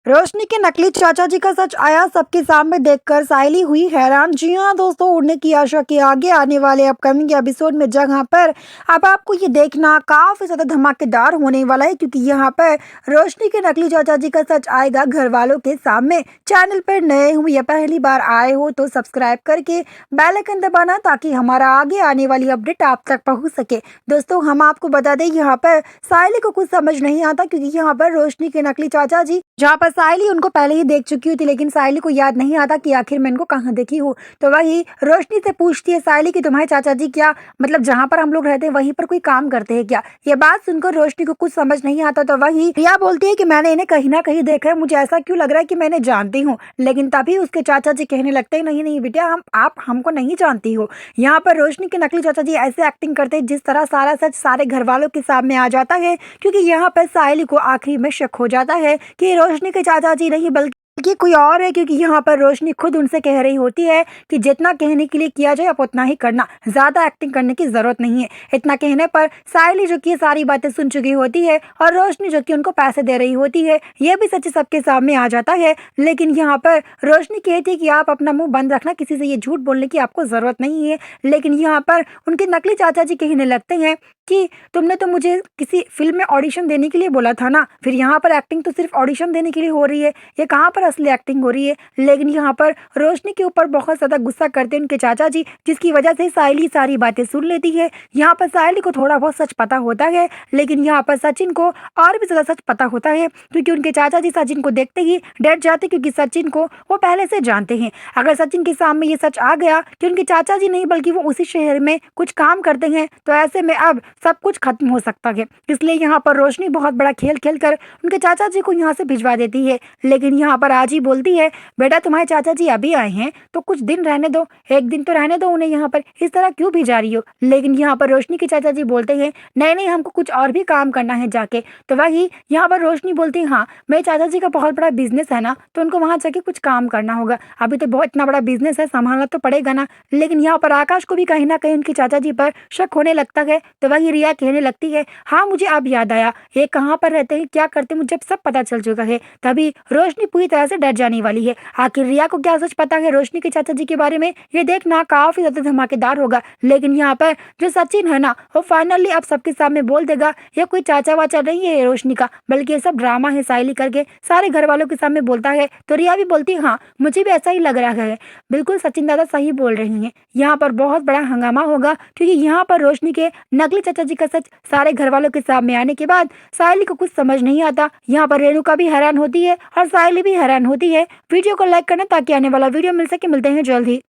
रोशनी के नकली चाचा जी का सच आया सबके सामने देखकर सायली हुई हैरान। जी हाँ दोस्तों, उड़ने की आशा के आगे आने वाले अपकमिंग एपिसोड में जगह पर अब आपको ये देखना काफी ज्यादा धमाकेदार होने वाला है, क्योंकि यहाँ पर रोशनी के नकली चाचा जी का सच आएगा घर वालों के सामने। चैनल पर नए हो या पहली बार आए हो तो सब्सक्राइब करके बेल आइकन दबाना, ताकि हमारा आगे आने वाली अपडेट आप तक पहुँच सके। दोस्तों, हम आपको बता दें, यहाँ पर सायली को कुछ समझ नहीं आता, क्योंकि यहाँ पर रोशनी के नकली चाचा जी, जहाँ पर सायली उनको पहले ही देख चुकी होती, लेकिन सायली को याद नहीं आता कि आखिर मैं इनको कहाँ देखी हूँ। तो वही रोशनी से पूछती है सायली कि तुम्हारे चाचा जी क्या, मतलब जहाँ पर हम लोग रहते हैं वहीं पर कोई काम करते हैं क्या। ये बात सुनकर रोशनी को कुछ समझ नहीं आता, तो वही रिया बोलती है कि मैंने इन्हें कहीं ना कहीं देखा है, मुझे ऐसा क्यों लग रहा है कि मैंने जानती हूँ। लेकिन तभी उसके चाचा जी कहने लगते हैं, नहीं नहीं बेटा, आप हमको नहीं जानती हो। यहाँ पर रोशनी के नकली चाचा जी ऐसे एक्टिंग करते हैं जिस तरह सारा सच सारे घर वालों के सामने आ जाता है, क्योंकि यहाँ पर सायली को आखिरी में शक हो जाता है कि रोशनी के चाचा जी नहीं बल्कि कोई और है, क्योंकि यहाँ पर रोशनी खुद उनसे कह रही होती है कि जितना कहने के लिए किया जाए आप उतना ही करना, ज्यादा एक्टिंग करने की जरूरत नहीं है। इतना कहने पर सायली जो कि सारी बातें सुन चुकी होती है और रोशनी जो कि उनको पैसे दे रही होती है, ये भी सच सबके सामने आ जाता है। लेकिन यहाँ पर रोशनी कहती है कि आप अपना मुंह बंद रखना, किसी से ये झूठ बोलने की आपको जरूरत नहीं है। लेकिन यहाँ पर उनके नकली चाचा जी कहने लगते हैं कि तुमने तो मुझे किसी फिल्म में ऑडिशन देने के लिए बोला था ना, फिर यहाँ पर एक्टिंग तो सिर्फ ऑडिशन देने के लिए हो रही है, ये कहाँ पर असली एक्टिंग हो रही है। लेकिन यहाँ पर रोशनी के ऊपर बहुत ज्यादा गुस्सा करते हैं उनके चाचा जी, जिसकी वजह से सायली सारी बातें सुन लेती है। यहाँ पर सायली को थोड़ा बहुत सच पता होता है, लेकिन यहाँ पर सचिन को और भी ज्यादा सच पता होता है, क्योंकि उनके चाचा जी सचिन को देखते ही डर जाते, क्योंकि सचिन को वो पहले से जानते हैं। अगर सचिन के सामने ये सच आ गया कि उनके चाचा जी नहीं बल्कि वो उसी शहर में कुछ काम करते हैं, तो ऐसे में अब सब कुछ खत्म हो सकता है। इसलिए यहाँ पर रोशनी बहुत बड़ा खेल खेल कर उनके चाचा जी को यहाँ से भिजवा देती है। लेकिन यहाँ पर आज ही बोलती है, बेटा तुम्हारे चाचा जी अभी आए हैं तो कुछ दिन रहने दो, एक दिन तो रहने दो उन्हें, यहाँ पर इस तरह क्यों भिजा रही हो। लेकिन यहाँ पर रोशनी के चाचा जी बोलते हैं, नहीं नहीं हमको कुछ और भी काम करना है जाके। तो वही यहाँ पर रोशनी बोलती है, हाँ मेरे चाचा जी का बहुत बड़ा बिजनेस है ना, तो उनको वहां जाके कुछ काम करना होगा। अभी तो बहुत इतना बड़ा बिजनेस है, संभालना तो पड़ेगा ना। लेकिन यहाँ पर आकाश को भी कहीं ना कहीं उनके चाचा जी पर शक होने लगता है। तो वही रिया कहने लगती है, हाँ मुझे अब याद आया, ये कहाँ पर रहते हैं, क्या करते हैं, मुझे सब पता चल चुका है। तभी रोशनी पूरी तरह से डर जाने वाली है। आखिर रिया को क्या सच पता है रोशनी के चाचा जी के बारे में, ये देखना काफी ज्यादा धमाकेदार होगा। लेकिन यहाँ पर जो सचिन है ना, वो फाइनली अब सबके सामने बोल देगा, ये कोई चाचा वाचा नहीं है रोशनी का, बल्कि ये सब ड्रामा है, सायली करके सारे घर वालों के सामने बोलता है। तो रिया भी बोलती है, हाँ मुझे भी ऐसा ही लग रहा है, बिल्कुल सचिन दादा सही बोल रही हैं। यहाँ पर बहुत बड़ा हंगामा होगा, क्योंकि यहाँ पर रोशनी के नकली चाचा जी का सच सारे घर वालों के सामने आने के बाद सायली को कुछ समझ नहीं आता। यहाँ पर रेणुका भी हैरान होती है और सायली भी हैरान होती है। वीडियो को लाइक करना ताकि आने वाला वीडियो मिल सके। मिलते हैं जल्द ही।